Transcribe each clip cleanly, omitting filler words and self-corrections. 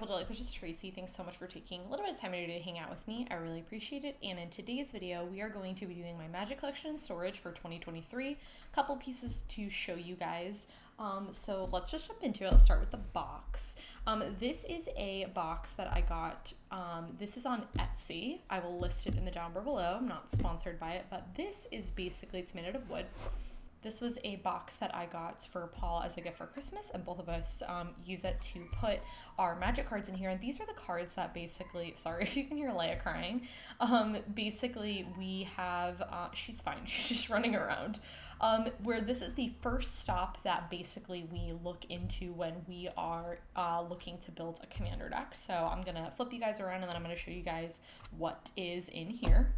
Jellyfish, it's Tracy. Thanks so much for taking a little bit of time today to hang out with me. I really appreciate it. And in today's video, we are going to be doing my Magic Collection Storage for 2023. A couple pieces to show you guys. So let's just jump into it. Let's start with the box. This is a box that I got. This is on Etsy. I will list it in the down bar below. I'm not sponsored by it, but this is basically, it's made out of wood. This was a box that I got for Paul as a gift for Christmas, and both of us use it to put our magic cards in here. And these are the cards that basically, sorry if you can hear Leia crying, basically we have, she's fine, she's just running around, where this is the first stop that basically we look into when we are looking to build a commander deck. So I'm going to flip you guys around and then I'm going to show you guys what is in here.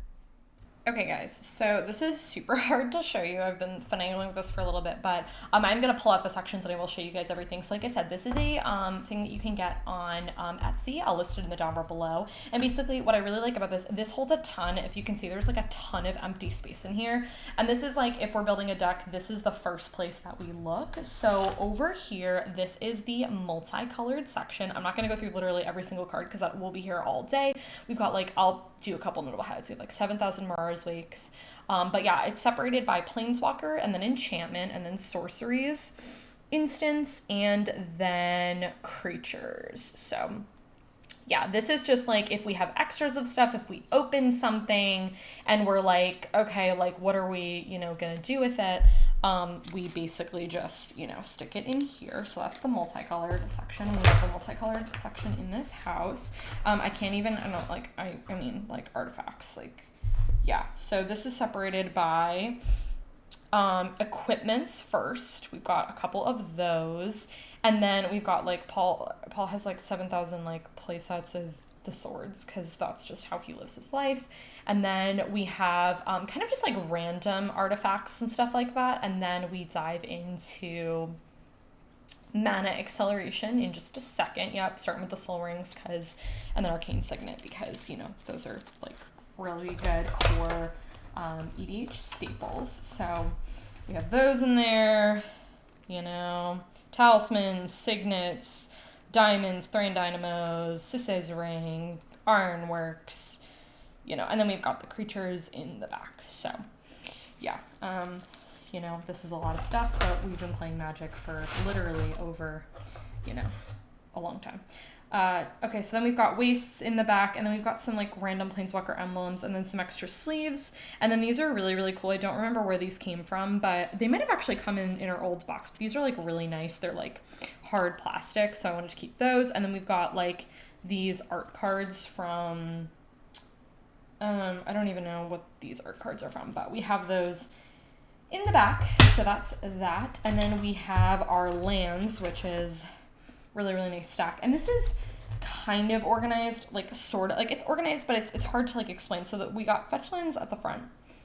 Okay guys, so this is super hard to show you. I've been finagling with this for a little bit, but I'm going to pull out the sections and I will show you guys everything. So like I said, this is a thing that you can get on Etsy. I'll list it in the down bar below. And basically what I really like about this holds a ton. If you can see, there's like a ton of empty space in here. And this is like, if we're building a deck, this is the first place that we look. So over here, this is the multicolored section. I'm not going to go through literally every single card because that will be here all day. We've got like, I'll do a couple notable heads. We have like 7,000 Mars Wakes. But yeah, it's separated by Planeswalker and then Enchantment and then Sorceries, Instants, and then Creatures. So yeah, this is just like if we have extras of stuff, if we open something and we're like, okay, like what are we, gonna do with it? We basically just, stick it in here. So that's the multicolored section. We have the multicolored section in this house. I mean like artifacts, like, yeah. So this is separated by equipments first. We've got a couple of those. And then we've got like Paul has like 7,000 like play sets of the swords because that's just how he lives his life. And then we have kind of just like random artifacts and stuff like that. And then we dive into mana acceleration in just a second. Yep, starting with the soul rings and then arcane signet because those are like really good core EDH staples. So we have those in there, talismans, signets, diamonds, Thran Dynamos, Sisay's Ring, Ironworks, and then we've got the creatures in the back. So yeah, this is a lot of stuff, but we've been playing Magic for literally over, a long time. Okay, so then we've got wastes in the back, and then we've got some like random Planeswalker emblems, and then some extra sleeves. And then these are really, really cool. I don't remember where these came from, but they might have actually come in our old box. But these are like really nice. They're like hard plastic, so I wanted to keep those. And then we've got like these art cards from, I don't even know what these art cards are from, but we have those in the back. So that's that. And then we have our lands, which is really, really nice stack. And this is kind of organized, like sort of, like it's organized, but it's hard to like explain. So that we got fetch lands at the front.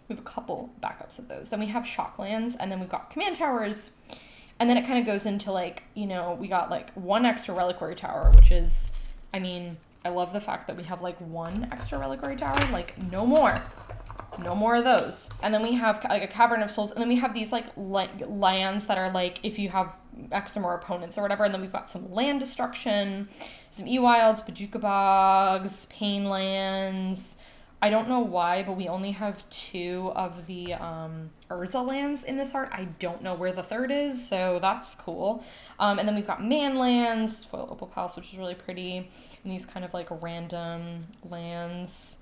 We have a couple backups of those. Then we have shock lands, and then we've got command towers. And then it kind of goes into like, we got like one extra reliquary tower, which is, I mean, I love the fact that we have like one extra reliquary tower, like no more of those. And then we have like a Cavern of Souls, and then we have these like lands that are like if you have X or more opponents or whatever. And then we've got some land destruction, some E-Wilds, Bajuka Bogs, Pain Lands. I don't know why, but we only have 2 of the Urza lands in this art. I don't know where the third is, so that's cool. And then we've got Man lands, Foil Opal Palace, which is really pretty, and these kind of like random lands.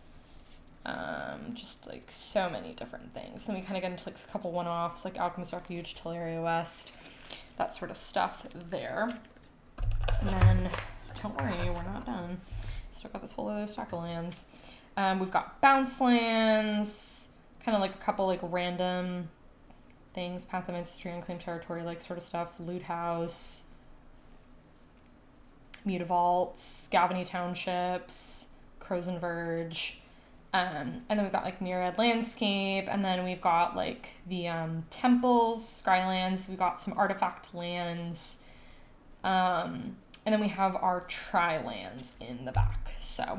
Just like so many different things. Then we kind of get into like a couple one-offs like Alchemist Refuge, Teleria West, that sort of stuff there. And then, don't worry, we're not done. Still got this whole other stack of lands. We've got bounce lands, kind of like a couple like random things, Path of Ancestry, Unclaimed Territory, like sort of stuff, Loot House, Mutavaults, Galvany Townships, Crows and Verge. And then we've got like Myriad Landscape, and then we've got like the temples, Skylands, we've got some artifact lands, and then we have our tri-lands in the back. So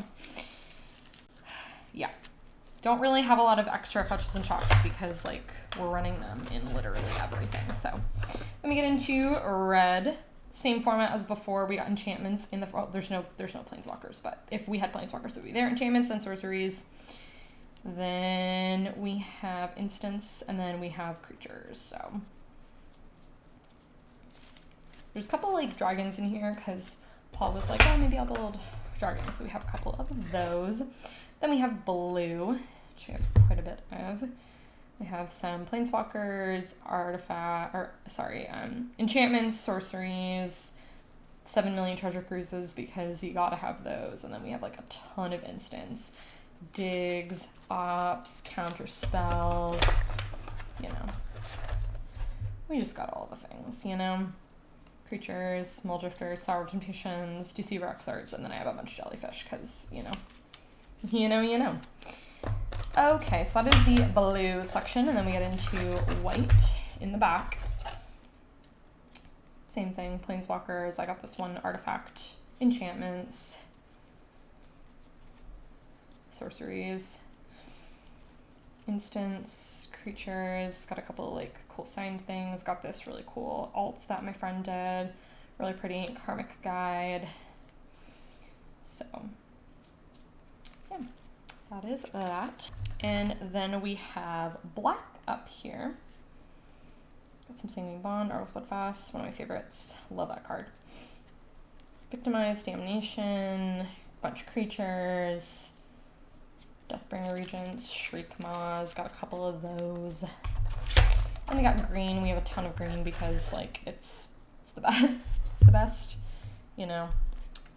yeah, don't really have a lot of extra fetches and shocks because like we're running them in literally everything. So let me get into red. Same format as before. We got enchantments in the, well, there's no planeswalkers, but if we had planeswalkers, it would be there. Enchantments, then sorceries. Then we have instants, and then we have creatures. So there's a couple like dragons in here because Paul was like, oh, maybe I'll build dragons. So we have a couple of those. Then we have blue, which we have quite a bit of. We have some planeswalkers, enchantments, sorceries, 7 million treasure cruises because you gotta have those. And then we have like a ton of instants, digs, ops, counter spells, you know. We just got all the things, you know. Creatures, small drifters, sour temptations, DC Rex arts, and then I have a bunch of jellyfish because, you know. Okay, so that is the blue section, and then we get into white in the back. Same thing, planeswalkers. I got this one artifact, enchantments, sorceries, instants, creatures. Got a couple of like cool signed things. Got this really cool alts that my friend did. Really pretty karmic guide. So yeah, that is that. And then we have black up here. Got some Singing Bond, Arleswood Fast, one of my favorites. Love that card. Victimize, Damnation, bunch of creatures, Deathbringer Regents, Shriek Maws, got a couple of those. And we got green. We have a ton of green because like it's the best. It's the best, you know,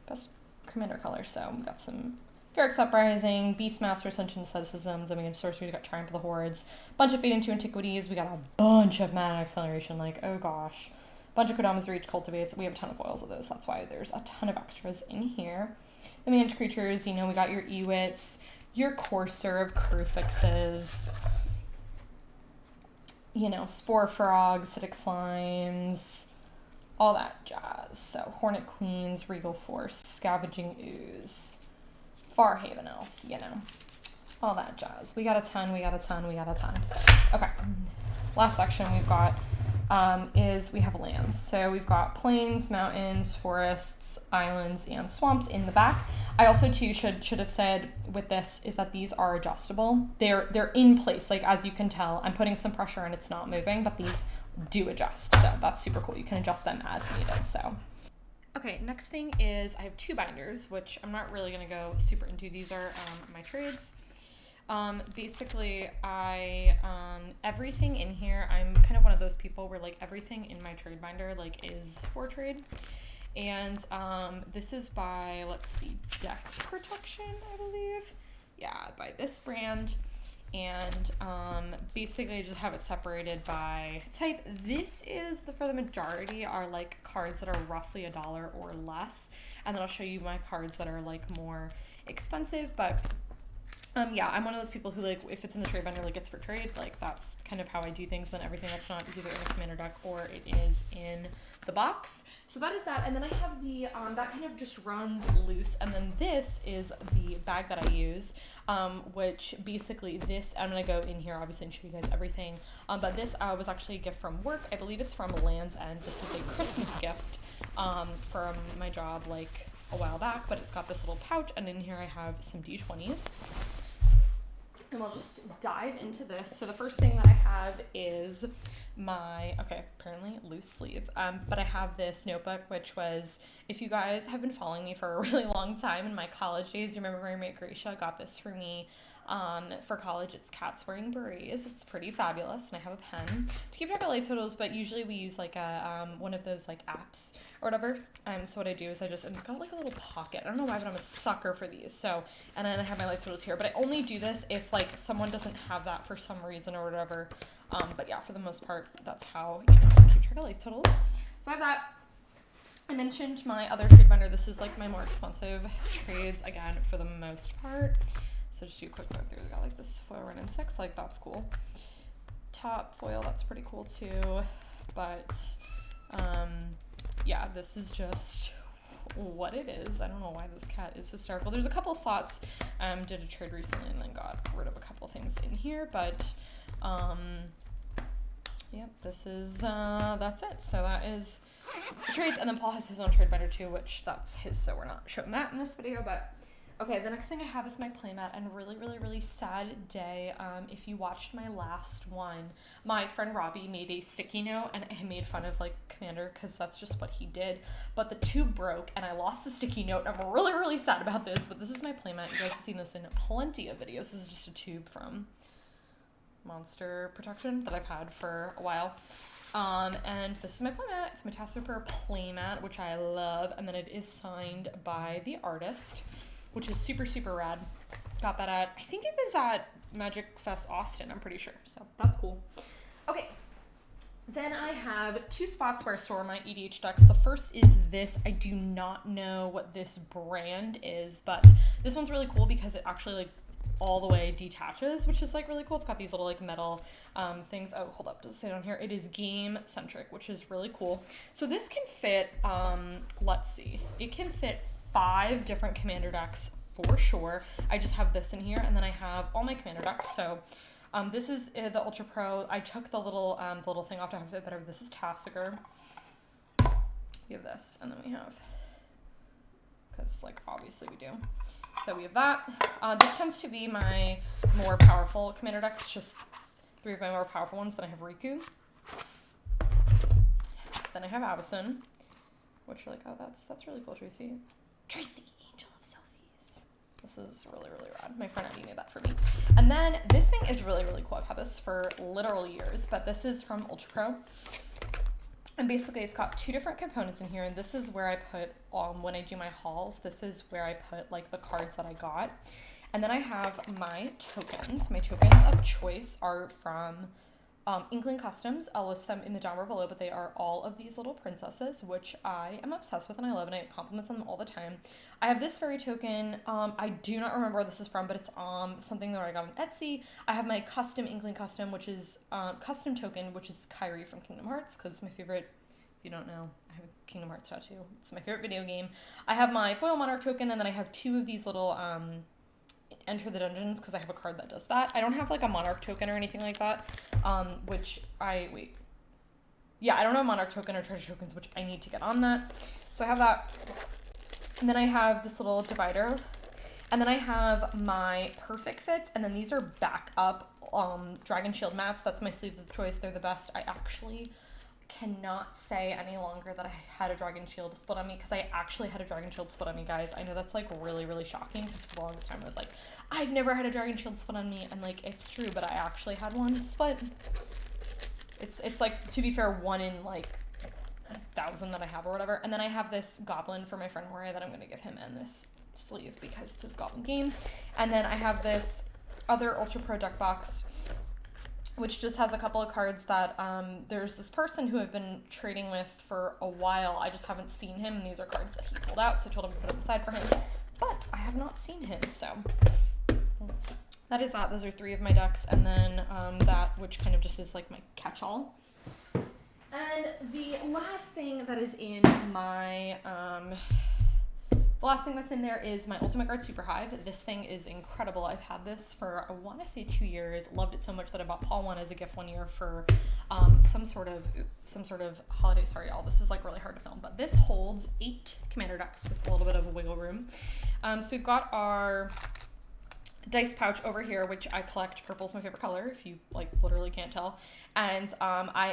best commander color. So we got some Garrick's Uprising, Beastmaster, Ascension, Asceticisms, then we got Sorcery, we got Triumph of the Hordes, bunch of Fade into Antiquities, we got a bunch of Mana Acceleration, like, oh gosh. Bunch of Kodama's Reach, Cultivates, we have a ton of foils of those, that's why there's a ton of extras in here. Then we get creatures, you know, we got your Ewits, your Courser of Crucifixes, you know, Spore Frogs, Acidic Slimes, all that jazz. So, Hornet Queens, Regal Force, Scavenging Ooze, Farhaven Elf, you know, all that jazz. We got a ton. Okay, last section we've got is we have lands. So we've got plains, mountains, forests, islands, and swamps in the back. I also too should have said with this is that these are adjustable. They're in place. Like as you can tell, I'm putting some pressure and it's not moving, but these do adjust. So that's super cool. You can adjust them as needed. So. Okay, next thing is I have 2 binders, which I'm not really going to go super into. These are my trades. Basically, everything in here, I'm kind of one of those people where like everything in my trade binder like is for trade. And this is by, let's see, Dex Protection, I believe. Yeah, by this brand. And basically I just have it separated by type. This is for the majority are like cards that are roughly $1 or less, and then I'll show you my cards that are like more expensive. But yeah, I'm one of those people who like if it's in the trade binder, like it's for trade. Like that's kind of how I do things. Then everything that's not is either in the commander deck or it is in the box. So that is that. And then I have the that kind of just runs loose. And then this is the bag that I use, which basically this I'm gonna go in here obviously and show you guys everything. But this was actually a gift from work. I believe it's from Land's End. This was a Christmas gift from my job like a while back. But it's got this little pouch, and in here I have some D20s. And we'll just dive into this. So the first thing that I have is my, okay, apparently loose sleeve. But I have this notebook, which was, if you guys have been following me for a really long time in my college days, you remember my roommate Gracia got this for me for college. It's Cats Wearing Berets. It's pretty fabulous, and I have a pen to keep track of life totals, but usually we use like a one of those like apps or whatever. So what I do is and it's got like a little pocket. I don't know why, but I'm a sucker for these. So, and then I have my life totals here, but I only do this if like someone doesn't have that for some reason or whatever. But yeah, for the most part, that's how, you know, I keep track of life totals. So I have that. I mentioned my other trade binder. This is like my more expensive trades, again, for the most part. So just do a quick look through. We got like this foil run in 6, like that's cool. Top foil, that's pretty cool too. But yeah, this is just what it is. I don't know why this cat is hysterical. There's a couple slots. Did a trade recently and then got rid of a couple things in here, but yep, this is that's it. So that is trades, and then Paul has his own trade binder too, which that's his, so we're not showing that in this video, but okay, the next thing I have is my playmat, and really sad day. If you watched my last one, my friend Robbie made a sticky note, and I made fun of, like, Commander, because that's just what he did, but the tube broke, and I lost the sticky note, and I'm really sad about this, but this is my playmat. You guys have seen this in plenty of videos. This is just a tube from Monster Protection that I've had for a while. And this is my playmat. It's my Tassoper playmat, which I love, and then it is signed by the artist, which is super rad. Got that at, I think it was at Magic Fest Austin, I'm pretty sure, so that's cool. Okay, then I have two spots where I store my EDH decks. The first is this. I do not know what this brand is, but this one's really cool because it actually, like, all the way detaches, which is, like, really cool. It's got these little, like, metal things. Oh, hold up, does it say down here? It is game centric, which is really cool. So this can fit, let's see, it can fit 5 different Commander decks for sure. I just have this in here, and then I have all my Commander decks. So this is the Ultra Pro. I took the little thing off to have it better. This is Tassiger. We have this, and then we have, because, like, obviously we do. So we have that. This tends to be my more powerful Commander decks. It's just 3 of my more powerful ones. Then I have Riku. Then I have Avacyn, which you're like, oh, that's really cool, Tracy. Tracy, Angel of Selfies. This is really rad. My friend Eddie made that for me. And then this thing is really cool. I've had this for literal years, but this is from Ultra Pro. And basically it's got 2 different components in here, and this is where I put, when I do my hauls, this is where I put, like, the cards that I got. And then I have my tokens. My tokens of choice are from Inkling Customs. I'll list them in the down bar below, but they are all of these little princesses, which I am obsessed with and I love, and I get compliments on them all the time. I have this fairy token. I do not remember where this is from, but it's something that I got on Etsy. I have my custom Inkling Custom, which is custom token, which is Kyrie from Kingdom Hearts, because it's my favorite. If you don't know, I have a Kingdom Hearts tattoo. It's my favorite video game. I have my Foil Monarch token, and then I have 2 of these little Enter the Dungeons, because I have a card that does that. I don't have, like, a Monarch token or anything like that, I don't have Monarch token or treasure tokens, which I need to get on that. So I have that. And then I have this little divider. And then I have my Perfect Fits, and then these are backup Dragon Shield mats. That's my sleeve of choice. They're the best. I actually cannot say any longer that I had a Dragon Shield split on me, because I actually had a Dragon Shield split on me, guys. I know that's, like, really shocking, because for the longest time I was like, I've never had a Dragon Shield split on me, and, like, it's true, but I actually had one split. It's like, to be fair, 1 in, like, 1,000 that I have or whatever. And then I have this Goblin for my friend Jorge that I'm going to give him in this sleeve because it's his Goblin Games. And then I have this other Ultra Pro deck box, which just has a couple of cards that there's this person who I've been trading with for a while. I just haven't seen him, and these are cards that he pulled out, so I told him to put them aside for him. But I have not seen him, so that is that. Those are 3 of my decks, and then that, which kind of just is like my catch-all. And the last thing that is in my the last thing that's in there is my Ultimate Guard Super Hive. This thing is incredible. I've had this for, I want to say 2 years. Loved it so much that I bought Paul one as a gift one year for some sort of holiday. Sorry, y'all. This is, like, really hard to film, but this holds 8 Commander decks with a little bit of a wiggle room. So we've got our dice pouch over here, which I collect. Purple's my favorite color, if you, like, literally can't tell. And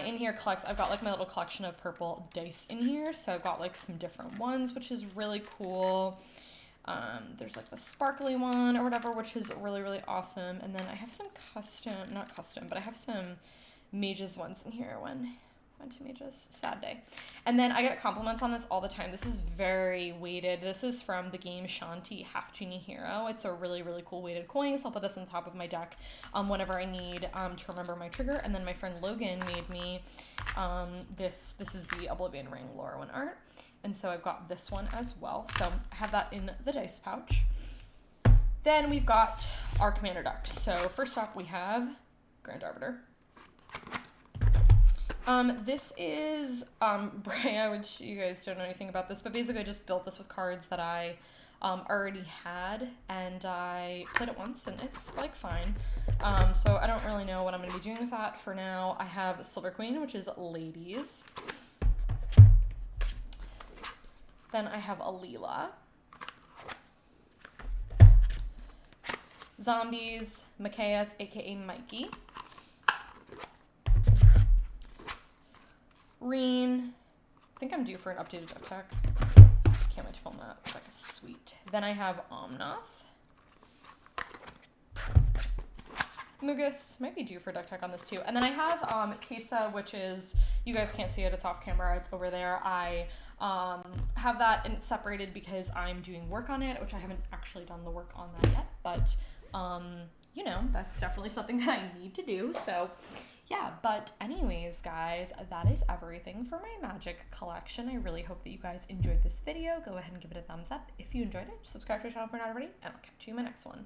in here I've got, like, my little collection of purple dice in here. So I've got, like, some different ones, which is really cool. There's, like, the sparkly one or whatever, which is really awesome. And then I have some not custom, but I have some mages ones in here. Two mages, sad day. And then I get compliments on this all the time. This is very weighted. This is from the game Shanti Half Genie Hero. It's a really cool weighted coin, so I'll put this on top of my deck whenever I need to remember my trigger. And then my friend Logan made me this is the Oblivion Ring Lorwyn art, and so I've got this one as well. So I have that in the dice pouch. Then we've got our commander decks. So first up we have Grand Arbiter. This is Brea, which you guys don't know anything about this, but basically I just built this with cards that I already had, and I played it once, and it's, like, fine. So I don't really know what I'm going to be doing with that for now. I have Silver Queen, which is ladies. Then I have Alila. Zombies, Mikaeus, aka Mikey. Reen. I think I'm due for an updated deck tech. Can't wait to film that. Like, sweet. Then I have Omnath. Mugus. Might be due for deck tech on this too. And then I have Tesa, which is, you guys can't see it, it's off camera, it's over there. I have that and it's separated because I'm doing work on it, which I haven't actually done the work on that yet, but you know, that's definitely something that I need to do. So yeah, but anyways, guys, that is everything for my Magic collection. I really hope that you guys enjoyed this video. Go ahead and give it a thumbs up if you enjoyed it. Subscribe to the channel if you're not already, and I'll catch you in my next one.